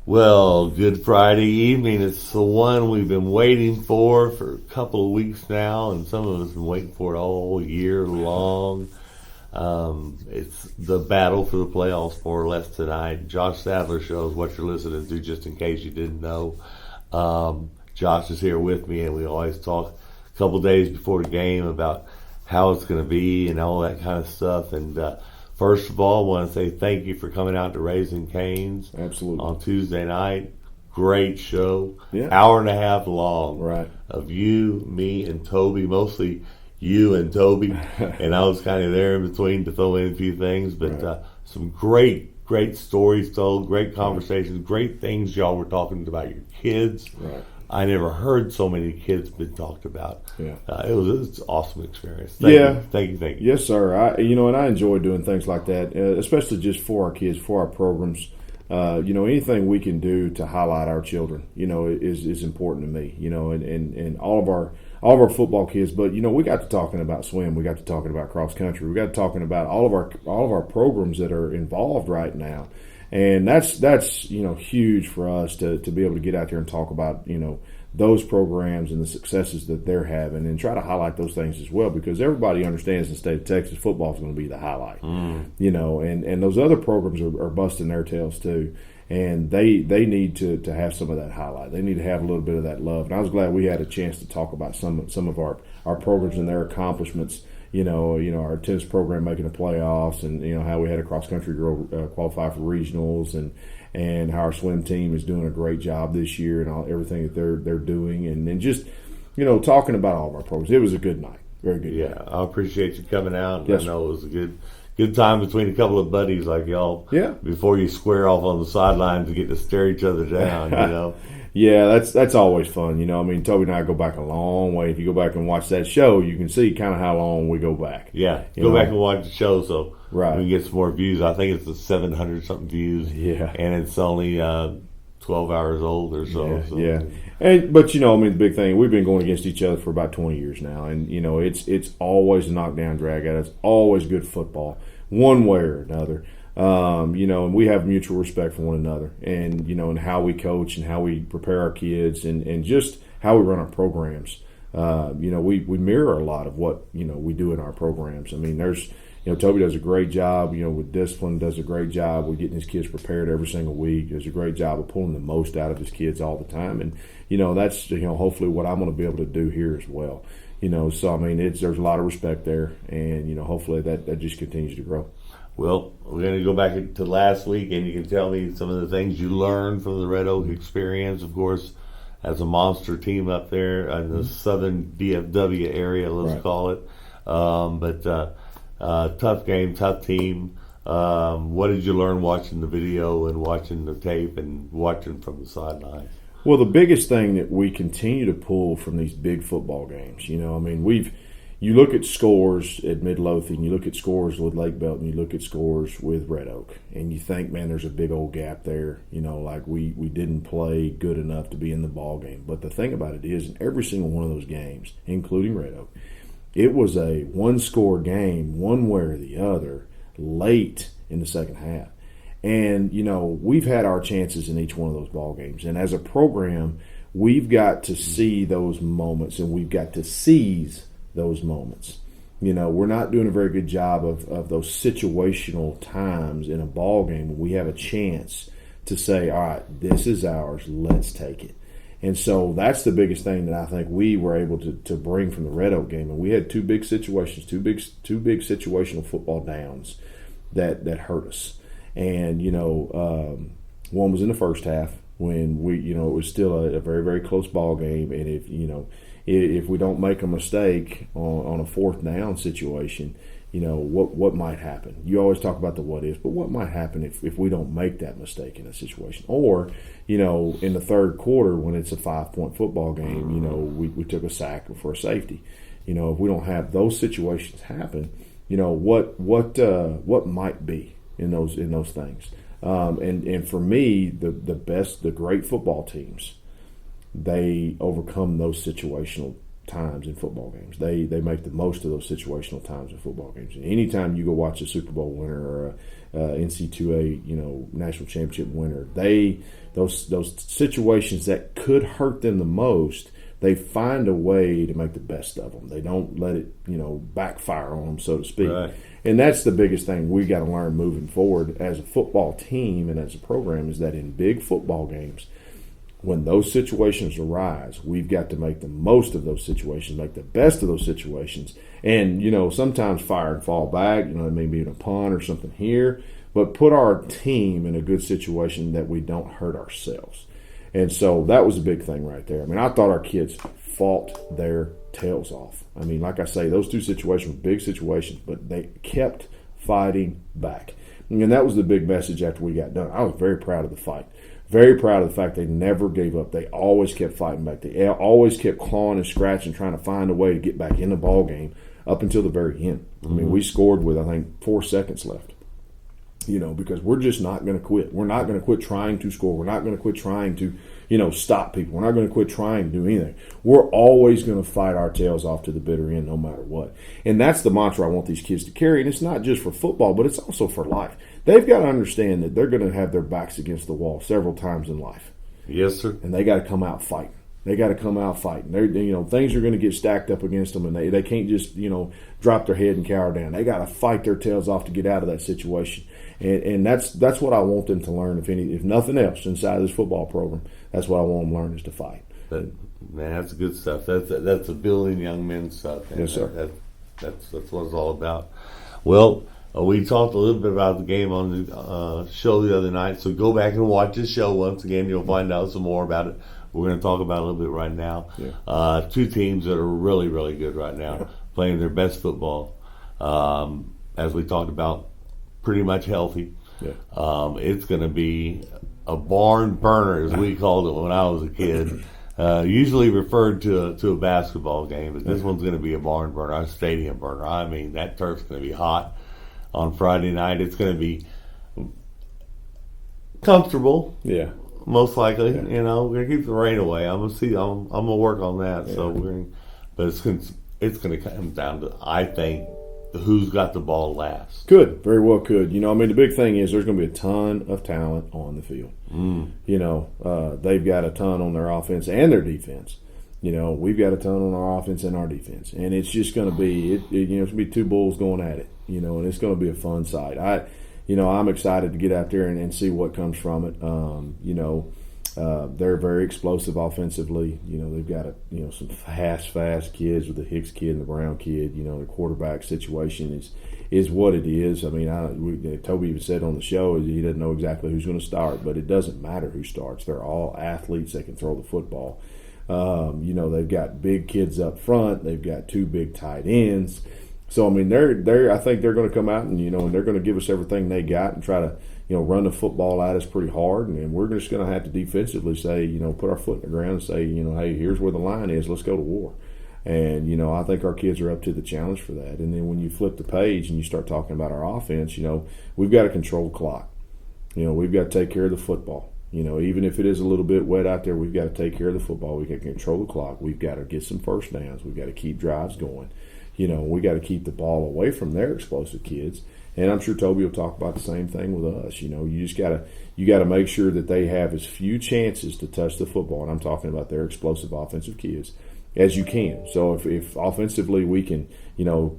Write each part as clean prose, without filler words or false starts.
Well, Good Friday evening. It's the one we've been waiting for a couple of weeks now, and some of us have been waiting for it all year long. It's the battle for the playoffs, more or less, tonight. Josh Sadler shows what you're listening to, just in case you didn't know. Josh is here with me, and we always talk a couple of days before the game about how it's going to be and all that kind of stuff. And first of all, I want to say thank you for coming out to Raising Cane's. Absolutely. On Tuesday night. Great show. Yeah. Hour and a half long. Right. Of you, me, and Toby. Mostly you and Toby. And I was kind of there in between to throw in a few things. But Right. Some great stories told, great conversations, great things y'all were talking about your kids. Right. I never heard so many kids been talked about. Yeah. It was an awesome experience. Thank you. Yes, sir. I enjoy doing things like that, especially just for our kids, for our programs. Anything we can do to highlight our children, is important to me. And all of our football kids. But we got to talking about swim. We got to talking about cross country. We got to talking about all of our programs that are involved right now. And that's huge for us to be able to get out there and talk about those programs and the successes that they're having, and try to highlight those things as well, because everybody understands in the state of Texas football is going to be the highlight. And those other programs are busting their tails too, and they need to have some of that highlight. They need to have a little bit of that love. And I was glad we had a chance to talk about some of our programs and their accomplishments. Our tennis program making the playoffs, and how we had a cross country girl qualify for regionals, and how our swim team is doing a great job this year, and everything that they're doing, and then just talking about all of our programs. It was a good night, very good. Yeah, night. I appreciate you coming out. Yes, I know it was a good time between a couple of buddies like y'all. Yeah. Before you square off on the sidelines to get to stare each other down. Yeah, that's always fun. Toby and I go back a long way. If you go back and watch that show, you can see kind of how long we go back. Yeah, go back and watch the show so right. we can get some more views. I think it's the 700-something views. Yeah. And it's only 12 hours old or so. Yeah. But the big thing, we've been going against each other for about 20 years now, and it's always a knockdown drag out. It's always good football, one way or another. And we have mutual respect for one another, and and how we coach and how we prepare our kids, and just how we run our programs. We mirror a lot of what we do in our programs. There's Toby does a great job with discipline, does a great job with getting his kids prepared every single week, does a great job of pulling the most out of his kids all the time, and that's hopefully what I'm going to be able to do here as well. So there's a lot of respect there, and hopefully that just continues to grow. Well, we're going to go back to last week, and you can tell me some of the things you learned from the Red Oak experience, of course, as a monster team up there in the southern DFW area, let's right. call it. Tough game, tough team. What did you learn watching the video and watching the tape and watching from the sidelines? Well, the biggest thing that we continue to pull from these big football games, you look at scores at Midlothian, you look at scores with Lake Belton, you look at scores with Red Oak, and you think, man, there's a big old gap there. Like we didn't play good enough to be in the ball game. But the thing about it is, in every single one of those games, including Red Oak, it was a one-score game, one way or the other, late in the second half. And, we've had our chances in each one of those ball games. And as a program, we've got to see those moments, and we've got to seize those moments. We're not doing a very good job of those situational times in a ball game when we have a chance to say, all right, this is ours, let's take it. And so that's the biggest thing that I think we were able to bring from the Red Oak game. And we had two big situations, two big situational football downs that hurt us. And, one was in the first half when it was still a very, very close ball game. And if we don't make a mistake on a fourth down situation, what might happen? You always talk about the what ifs, but what might happen if we don't make that mistake in a situation? Or, in the third quarter when it's a 5-point football game, we took a sack for a safety. If we don't have those situations happen, what might be in those things? And for me, the great football teams, they overcome those situational times in football games. They make the most of those situational times in football games. And anytime you go watch a Super Bowl winner or a NC2A, national championship winner, those situations that could hurt them the most, they find a way to make the best of them. They don't let it, backfire on them, so to speak. Right. And that's the biggest thing we got to learn moving forward as a football team and as a program, is that in big football games, when those situations arise, we've got to make the most of those situations, make the best of those situations, and sometimes fire and fall back. Maybe in a punt or something here, but put our team in a good situation that we don't hurt ourselves. And so that was a big thing right there. I mean, I thought our kids fought their tails off. I mean, like I say, those two situations were big situations, but they kept fighting back. And that was the big message after we got done. I was very proud of the fight. Very proud of the fact they never gave up. They always kept fighting back. They always kept clawing and scratching, trying to find a way to get back in the ball game up until the very end. I mean, we scored with, I think, 4 seconds left. Because we're just not going to quit. We're not going to quit trying to score. We're not going to quit trying to, stop people. We're not going to quit trying to do anything. We're always going to fight our tails off to the bitter end no matter what. And that's the mantra I want these kids to carry. And it's not just for football, but it's also for life. They've got to understand that they're going to have their backs against the wall several times in life. Yes, sir. And they got to come out fighting. They got to come out fighting. Things are going to get stacked up against them, and they can't just, drop their head and cower down. They got to fight their tails off to get out of that situation. And that's what I want them to learn, if nothing else, inside this football program. That's what I want them to learn, is to fight. Man, that's good stuff. That's a building young men stuff. Yes, sir. That's what it's all about. Well, we talked a little bit about the game on the show the other night, so go back and watch this show once again. You'll find out some more about it. We're going to talk about it a little bit right now. Yeah. Two teams that are really, really good right now, playing their best football. As we talked about, pretty much healthy. Yeah. It's going to be a barn burner, as we called it when I was a kid. Usually referred to a basketball game, but this one's going to be a barn burner, a stadium burner. I mean, that turf's going to be hot on Friday night. It's going to be comfortable. Yeah. Most likely, Yeah. we're gonna keep the rain away. I'm gonna work on that. Yeah. But it's gonna come down to, I think, who's got the ball last. Could very well could. The big thing is there's gonna be a ton of talent on the field. They've got a ton on their offense and their defense. We've got a ton on our offense and our defense, and it's just gonna be it's gonna be two bulls going at it. And it's gonna be a fun sight. I'm excited to get out there and see what comes from it. They're very explosive offensively. They've got some fast kids with the Hicks kid and the Brown kid. The quarterback situation is what it is. I mean, Toby even said on the show he doesn't know exactly who's going to start, but it doesn't matter who starts. They're all athletes that can throw the football. They've got big kids up front. They've got 2 big tight ends. So, I mean, I think they're going to come out and, and they're going to give us everything they got and try to, run the football at us pretty hard. And we're just going to have to defensively say, put our foot in the ground and say, hey, here's where the line is. Let's go to war. And, I think our kids are up to the challenge for that. And then when you flip the page and you start talking about our offense, we've got to control the clock. We've got to take care of the football. Even if it is a little bit wet out there, we've got to take care of the football. We can control the clock. We've got to get some first downs. We've got to keep drives going. We got to keep the ball away from their explosive kids. And I'm sure Toby will talk about the same thing with us. You just got to make sure that they have as few chances to touch the football, and I'm talking about their explosive offensive kids, as you can. So if offensively we can,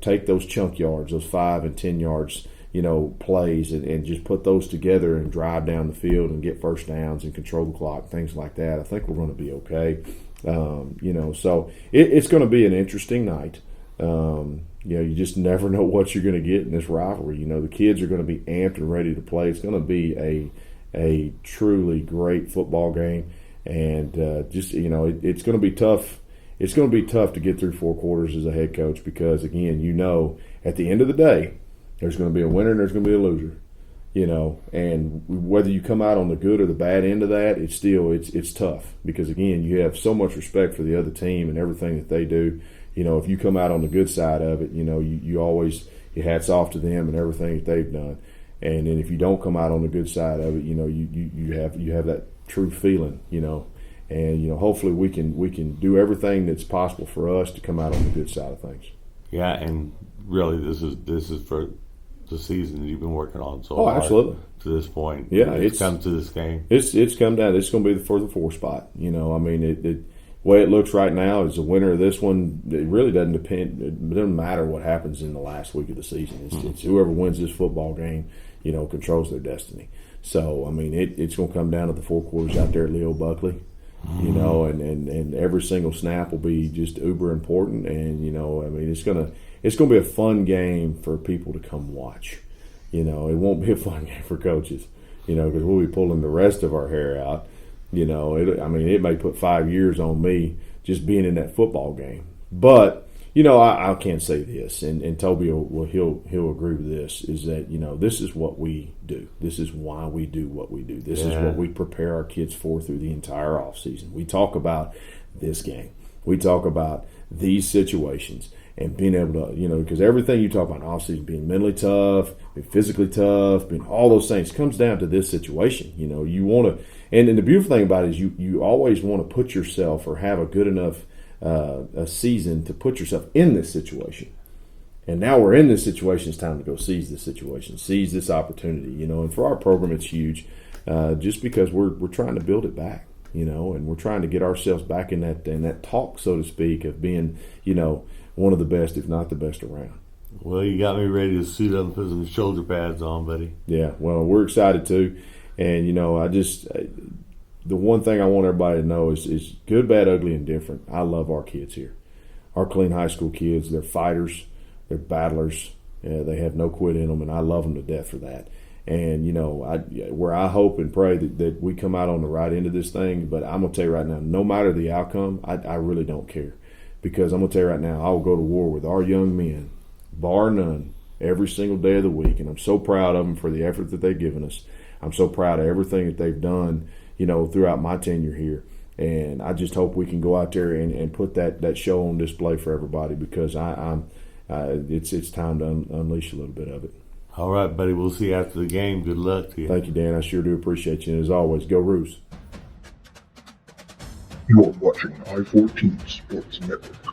take those chunk yards, those 5 and 10 yards, plays and just put those together and drive down the field and get first downs and control the clock, things like that, I think we're going to be okay. So it's going to be an interesting night. You just never know what you're going to get in this rivalry. The kids are going to be amped and ready to play. It's going to be a truly great football game, and it's going to be tough. It's going to be tough to get through 4 quarters as a head coach because, again, at the end of the day, there's going to be a winner and there's going to be a loser. And whether you come out on the good or the bad end of that, it's tough because, again, you have so much respect for the other team and everything that they do. If you come out on the good side of it, you always, your hats off to them and everything that they've done. And then if you don't come out on the good side of it, you have that true feeling, And hopefully we can do everything that's possible for us to come out on the good side of things. Yeah, and really, this is for the season that you've been working on so hard absolutely. To this point. Yeah, it's come to this game. It's come down. It's going to be for the 4 spot. I mean, the way it looks right now is the winner of this one. It really doesn't depend. It doesn't matter what happens in the last week of the season. It's whoever wins this football game, controls their destiny. So I mean, it's going to come down to the 4 quarters out there at Leo Buckley. And every single snap will be just uber important, and I mean, it's gonna be a fun game for people to come watch. It won't be a fun game for coaches, because we'll be pulling the rest of our hair out. It may put 5 years on me just being in that football game, but I can say this, and Toby he'll agree with this, is that this is what we do. This is why we do what we do. This is what we prepare our kids for through the entire off season. We talk about this game. We talk about these situations and being able to, because everything you talk about in off season, being mentally tough, being physically tough, being all those things comes down to this situation. You want to, and the beautiful thing about it is you always want to put yourself or have a good enough a season to put yourself in this situation. And now we're in this situation. It's time to go seize this situation, seize this opportunity. And for our program, it's huge, just because we're trying to build it back. And we're trying to get ourselves back in that talk, so to speak, of being one of the best, if not the best, around. Well, you got me ready to suit up and put some shoulder pads on, buddy. Yeah, well, we're excited too, and the one thing I want everybody to know is good, bad, ugly, and different. I love our kids here. Our Killeen High School kids, they're fighters, they're battlers, they have no quit in them, and I love them to death for that. And, where I hope and pray that we come out on the right end of this thing, but I'm going to tell you right now, no matter the outcome, I really don't care. Because I'm going to tell you right now, I will go to war with our young men, bar none, every single day of the week. And I'm so proud of them for the effort that they've given us. I'm so proud of everything that they've done, throughout my tenure here. And I just hope we can go out there and put that show on display for everybody, because it's time to unleash a little bit of it. All right, buddy. We'll see you after the game. Good luck to you. Thank you, Dan. I sure do appreciate you. And as always, go Roos. You are watching I-14 Sports Network.